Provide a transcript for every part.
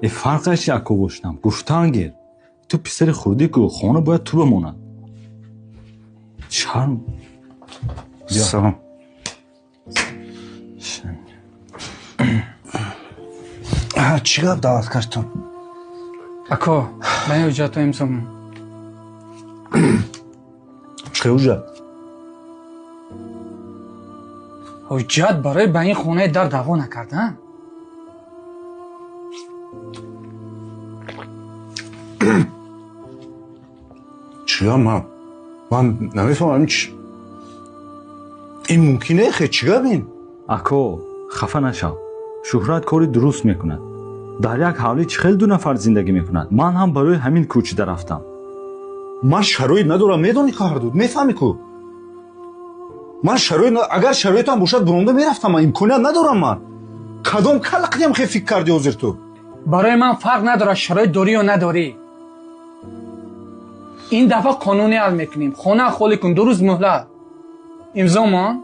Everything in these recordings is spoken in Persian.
فرقش یکو گوشتم گفتن گیر تو پسر خوردی که خانه باید تو بماند شرم سلام چی گپ دعوت کردم اکو من حجت امضا چه حجت حجت برای به این خونه در دعوا نکردن چیا من نمیفهمم این ممکنه خیلی چی گپ این اکو خفه نشو شهرت کاری درست میکند در یک حالی 42 نفر زندگی میکند من هم برای همین کوچیده رفتم من شرایط ندارم میدونی که هر دود میفهمی کو من شرایط اگر شرایطم باشد برونده میرفتم من امکانیت ندارم من کدام کلقیم خیلی فکر کردی حاضر تو برای من فرق نداره شرایط داری یا نداری این دفعه قانونی حل میکنیم خونه خالی کن 2 روز مهلت امضا مان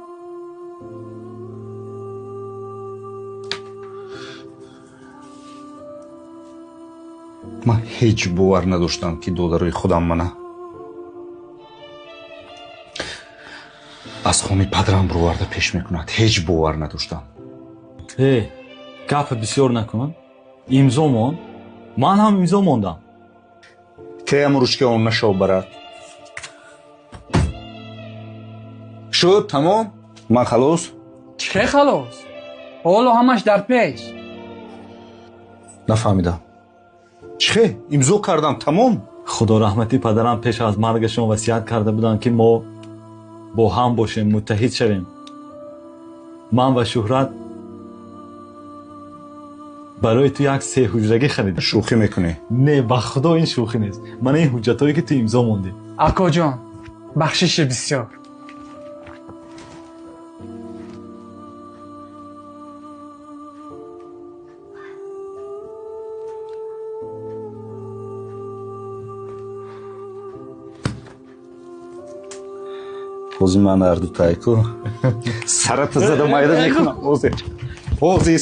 من هیچ باور نداشتم که دادرای خودم منه از خونه پدرم برآورده پیش میکند هیچ باور نداشتم گپ بسیار نکن امضا مان من هم امضا ماندم که امروز که اون نشو برد شد تمام من خلاص چه خلاص حالا همش در پیش نفهمیدم چه امضا کردم تمام خدا رحمتی پدرم پیش از مرگشون وصیت کرده بودن که ما با هم باشیم متحد شویم من و شهرت برای تو یک 3 حجرگی خریدم شوخی میکنی نه به خدا این شوخی نیست من این حجتایی که تو امضا موندی اکو جان بخشش بسیار حوزی من اردو تایکو سرت زده مایده میکنم حوزی